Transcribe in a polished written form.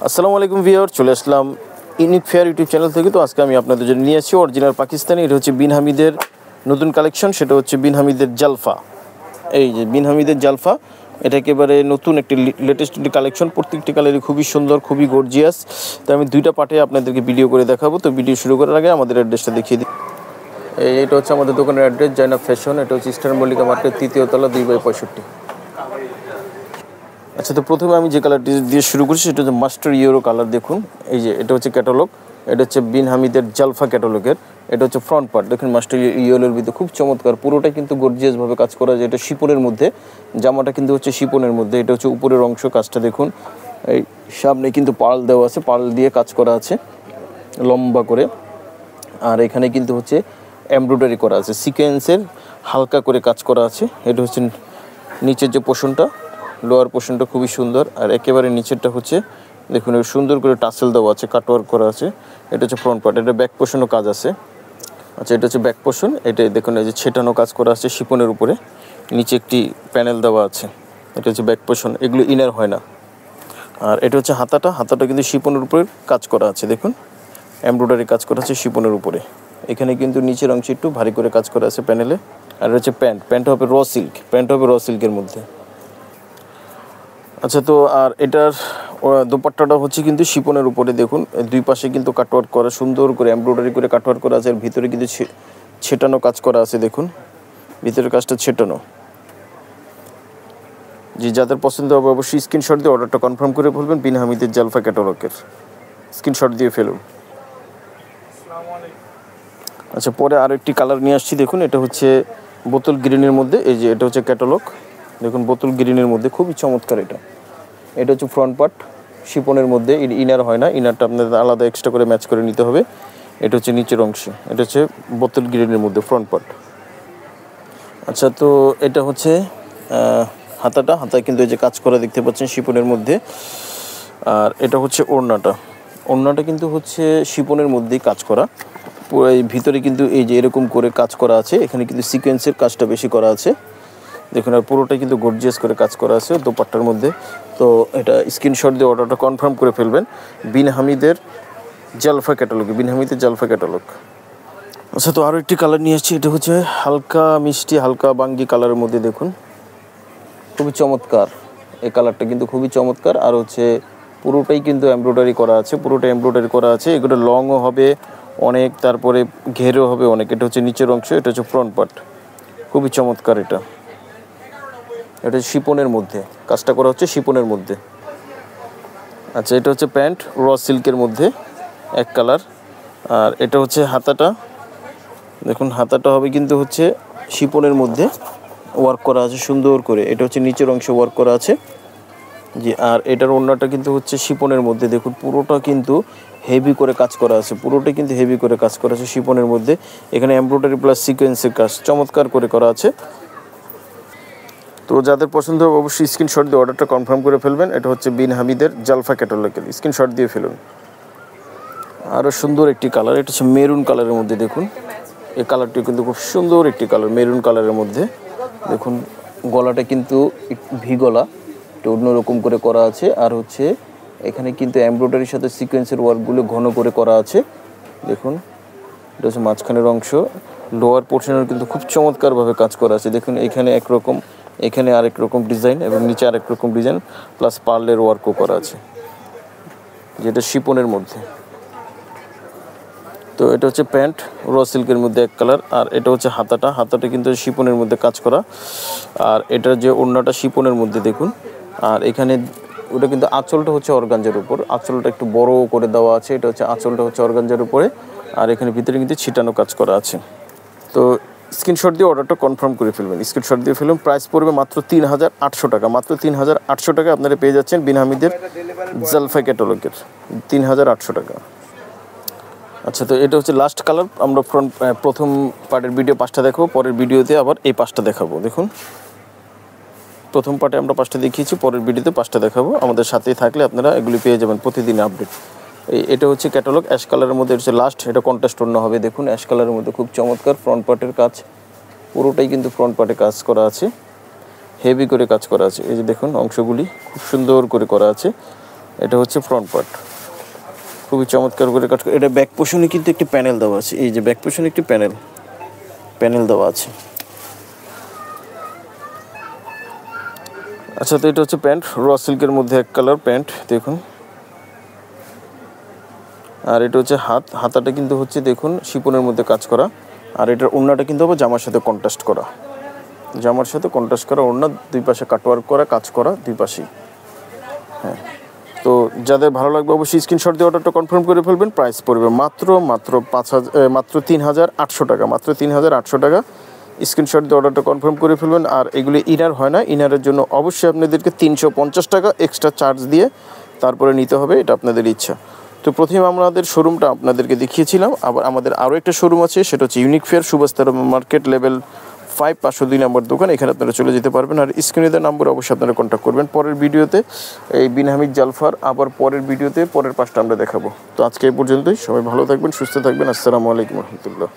আসসালামু আলাইকুম ভিউয়ার, চলে আসলাম ইউনিক ফেয়ার ইউটিউব চ্যানেল থেকে। তো আজকে আমি আপনাদের জন্য নিয়ে আসছি অরিজিনাল পাকিস্তানি। এটা হচ্ছে বিন হামিদের নতুন কালেকশন, সেটা হচ্ছে বিন হামিদের জালফা। এই যে বিন হামিদের জালফা, এটা একেবারে নতুন একটি লেটেস্ট একটি কালেকশন। প্রত্যেকটি কালারই খুবই সুন্দর, খুবই গর্জিয়াস। তো আমি দুইটা পার্টে আপনাদেরকে ভিডিও করে দেখাবো। তো ভিডিও শুরু করার আগে আমাদের অ্যাড্রেসটা দেখিয়ে দিই। এটা হচ্ছে আমাদের দোকানের অ্যাড্রেস, জয়নাব ফ্যাশন। এটা হচ্ছে ইস্টার্ন মল্লিকা মার্কেট, 3য় তলা, 2/65। আচ্ছা, তো প্রথমে আমি যে কালারটি দিয়ে শুরু করছি সেটা হচ্ছে মাস্টার ইয়েলো কালার। দেখুন, এই যে এটা হচ্ছে ক্যাটালগ, এটা হচ্ছে বিন হামিদের জালফা ক্যাটালগের। এটা হচ্ছে ফ্রন্ট পার্ট, দেখুন মাস্টার ইয়েলোর ভিতরে খুব চমৎকার, পুরোটাই কিন্তু গর্জিয়াসভাবে কাজ করা যায়। এটা শিপনের মধ্যে, জামাটা কিন্তু হচ্ছে শিপনের মধ্যে। এটা হচ্ছে উপরের অংশ, কাজটা দেখুন। এই সামনে কিন্তু পার্ল দেওয়া আছে, পার্ল দিয়ে কাজ করা আছে লম্বা করে। আর এখানে কিন্তু হচ্ছে এমব্রয়ডারি করা আছে, সিকোয়েন্সের হালকা করে কাজ করা আছে। এটা হচ্ছে নিচের যে পোর্শনটা, লোয়ার পোর্শনটা খুবই সুন্দর। আর একেবারে নিচেরটা হচ্ছে দেখুন সুন্দর করে টাসেল দেওয়া আছে, কাটওয়ার্ক করা আছে। এটা হচ্ছে ফ্রন্ট পার্ট, এটা ব্যাক পোর্শনও কাজ আছে। আচ্ছা, এটা হচ্ছে ব্যাক পোর্শন। এটা দেখুন এই যে ছেটানো কাজ করা আছে শিপনের উপরে, নিচে একটি প্যানেল দেওয়া আছে। এটা হচ্ছে ব্যাক পোর্শন, এগুলো ইনার হয় না। আর এটা হচ্ছে হাতাটা কিন্তু শিপনের উপরে কাজ করা আছে, দেখুন এমব্রয়ডারি কাজ করা আছে শিপনের উপরে। এখানে কিন্তু নিচের অংশে একটু ভারী করে কাজ করা আছে প্যানেলে। আর এটা হচ্ছে প্যান্ট হবে র সিল্কের মধ্যে। আচ্ছা, তো আর এটার দোপাট্টাটা হচ্ছে কিন্তু শিপনের উপরে। দেখুন দুই পাশে কিন্তু কাটওয়ার্ক করা, সুন্দর করে এমব্রয়ডারি করে কাটওয়ার্ক করা আছে। আর ভিতরে কিন্তু ছেটানো কাজ করা আছে, দেখুন ভিতরের কাজটা ছেটানো। যে যাদের পছন্দ হবে অবশ্যই স্ক্রিনশট দিয়ে অর্ডারটা কনফার্ম করে ফেলবেন। বিন হামিদের জালফা ক্যাটালগের স্ক্রিনশট দিয়ে ফেলুন। আচ্ছা, পরে আর একটি কালার নিয়ে আসছি, দেখুন এটা হচ্ছে বোতল গ্রিনের মধ্যে। এই যে এটা হচ্ছে ক্যাটালগ, দেখুন বোতল গ্রিনের মধ্যে, খুবই চমৎকার। এটা হচ্ছে ফ্রন্ট পার্ট শিপনের মধ্যে, ইনার হয় না, ইনারটা আপনাদের আলাদা এক্সট্রা করে ম্যাচ করে নিতে হবে। এটা হচ্ছে নিচের অংশ, এটা হচ্ছে বোতল গ্রিনের মধ্যে ফ্রন্ট পার্ট। আচ্ছা, তো এটা হচ্ছে হাতায় কিন্তু এই যে কাজ করা দেখতে পাচ্ছেন শিপনের মধ্যে। আর এটা হচ্ছে ওড়নাটা কিন্তু হচ্ছে শিপনের মধ্যেই কাজ করা। পুরো এই ভিতরে কিন্তু এই যে এরকম করে কাজ করা আছে, এখানে কিন্তু সিকোয়েন্সের কাজটা বেশি করা আছে, দেখুন। আর পুরোটাই কিন্তু গর্জিয়াস করে কাজ করা আছে দোপাট্টার মধ্যে। তো এটা স্ক্রিনশট দিয়ে অর্ডারটা কনফার্ম করে ফেলবেন। বিন হামিদের জালফা ক্যাটালগ। আচ্ছা, তো আরও একটি কালার নিয়ে আসছি, এটা হচ্ছে হালকা মিষ্টি, হালকা বাঙ্গি কালারের মধ্যে। দেখুন খুবই চমৎকার, এই কালারটা কিন্তু খুবই চমৎকার। আর হচ্ছে পুরোটাই কিন্তু এমব্রয়ডারি করা আছে। এগুলো লংও হবে অনেক, তারপরে ঘেরও হবে অনেক। এটা হচ্ছে নিচের অংশ, এটা হচ্ছে ফ্রন্ট পার্ট, খুবই চমৎকার। এটা শিপনের মধ্যে কাজটা করা হচ্ছে, শিপনের মধ্যে। আচ্ছা, এটা হচ্ছে প্যান্ট র সিল্কের মধ্যে এক কালার। আর এটা হচ্ছে হাতাটা, দেখুন হাতাটা হবে কিন্তু হচ্ছে শিপনের মধ্যে ওয়ার্ক করা আছে সুন্দর করে। এটা হচ্ছে নিচের অংশে ওয়ার্ক করা আছে জি। আর এটার ওড়নাটা কিন্তু হচ্ছে শিপনের মধ্যে, দেখুন পুরোটা কিন্তু হেভি করে কাজ করা আছে, শিপনের মধ্যে। এখানে এমব্রয়ডারি প্লাস সিকোয়েন্সের কাজ চমৎকার করে করা আছে। তো যাদের পছন্দ হবে অবশ্যই স্ক্রিনশট দিয়ে অর্ডারটা কনফার্ম করে ফেলবেন। এটা হচ্ছে বিন হামিদের জালফা ক্যাটালগের, স্ক্রিনশট দিয়ে ফেলুন। আরও সুন্দর একটি কালার, এটা হচ্ছে মেরুন কালারের মধ্যে। দেখুন এই কালারটি কিন্তু খুব সুন্দর একটি কালার, মেরুন কালারের মধ্যে। দেখুন গলাটা কিন্তু ভি গলা, একটু অন্যরকম করে করা আছে। আর হচ্ছে এখানে কিন্তু এমব্রয়ডারির সাথে সিকোয়েন্সের ওয়ার্কগুলো ঘন করে করা আছে, দেখুন। এটা হচ্ছে মাঝখানের অংশ, লোয়ার পোর্শনের কিন্তু খুব চমৎকারভাবে কাজ করা আছে। দেখুন এখানে একরকম, এখানে আরেক রকম ডিজাইন, এবং নিচে আরেক রকম ডিজাইন, প্লাস পার্লের ওয়ার্কও করা আছে, যেটা শিপনের মধ্যে। তো এটা হচ্ছে প্যান্ট র সিল্কের মধ্যে এক কালার। আর এটা হচ্ছে হাতাটা কিন্তু শিপনের মধ্যে কাজ করা। আর এটার যে ওড়নাটা শিপনের মধ্যে, দেখুন। আর এখানে ওটা কিন্তু আঁচলটা হচ্ছে অর্গানজার উপর, আঁচলটা একটু বড় করে দেওয়া আছে। এটা হচ্ছে আঁচলটা হচ্ছে অর্গানজার উপরে। আর এখানে ভিতরে কিন্তু ছিটানো কাজ করা আছে। তো স্ক্রিনশট দিয়ে অর্ডারটা কনফার্ম করে ফেলবেন, প্রাইস পড়বে মাত্র ৩,৮০০ টাকা। মাত্র ৩,৮০০ টাকা আপনারা পেয়ে যাচ্ছেন বিন হামিদের জালফা ক্যাটালগের, ৩,৮০০ টাকা। আচ্ছা, তো এটা হচ্ছে লাস্ট কালার। আমরা প্রথম পার্টের ভিডিও 5টা দেখাবো, পরের ভিডিওতে আবার এই 5টা দেখাবো। দেখুন প্রথম পার্টে আমরা 5টা দেখিয়েছি, পরের ভিডিওতে 5টা দেখাবো। আমাদের সাথেই থাকলে আপনারা এগুলি পেয়ে যাবেন প্রতিদিন আপডেট। এটা হচ্ছে ক্যাটালগ, অ্যাশ কালারের মধ্যে হচ্ছে লাস্ট। এটা কন্ট্রাস্ট ওড়না হবে, দেখুন অ্যাশ কালারের মধ্যে খুব চমৎকার। ফ্রন্ট পার্টের কাজ পুরোটাই কিন্তু ফ্রন্ট পার্টে কাজ করা আছে, হেভি করে কাজ করা আছে। এই যে দেখুন অংশগুলি খুব সুন্দর করে করা আছে। এটা হচ্ছে ফ্রন্ট পার্ট, খুবই চমৎকার করে কাজ করে। এটা ব্যাক পোর্শনে কিন্তু একটি প্যানেল দেওয়া আছে, এই যে ব্যাক পোর্শনে একটি প্যানেল দেওয়া আছে। আচ্ছা, তো এটা হচ্ছে প্যান্ট, র সিল্কের মধ্যে এক কালার প্যান্ট দেখুন। আর এটা হচ্ছে হাতাটা কিন্তু হচ্ছে দেখুন শিপনের মধ্যে কাজ করা। আর এটার ওড়নাটা কিন্তু আবার জামার সাথে কন্ট্রাস্ট করা ওড়না, দুই পাশে কাটওয়ার্ক করা, কাজ করা দুই পাশেই। হ্যাঁ, তো যাদের ভালো লাগবে অবশ্যই স্ক্রিনশট দিয়ে অর্ডারটা কনফার্ম করে ফেলবেন। প্রাইস পড়বে মাত্র 3,800 টাকা, মাত্র 3,800 টাকা। স্ক্রিনশট দিয়ে অর্ডারটা কনফার্ম করে ফেলবেন। আর এগুলি ইনার হয় না, ইনারের জন্য অবশ্যই আপনাদেরকে 350 টাকা এক্সট্রা চার্জ দিয়ে তারপরে নিতে হবে, এটা আপনাদের ইচ্ছা। তো প্রথমে আমাদের শোরুমটা আপনাদেরকে দেখিয়েছিলাম, আবার আমাদের আরও একটা শোরুম আছে, সেটা হচ্ছে ইউনিক ফেয়ার, সুভাষতারা মার্কেট, লেভেল 5, 502 নম্বর দোকান। এখানে আপনারা চলে যেতে পারবেন। আর স্ক্রিনে দেওয়া নম্বরে অবশ্যই আপনারা কন্ট্যাক্ট করবেন। পরের ভিডিওতে এই বিন হামিদ জালফার, আবার পরের ভিডিওতে পরের পাশটা আমরা দেখাবো। তো আজকে এই পর্যন্তই, সবাই ভালো থাকবেন, সুস্থ থাকবেন। আসসালামু আলাইকুম রহমতুল্লাহ।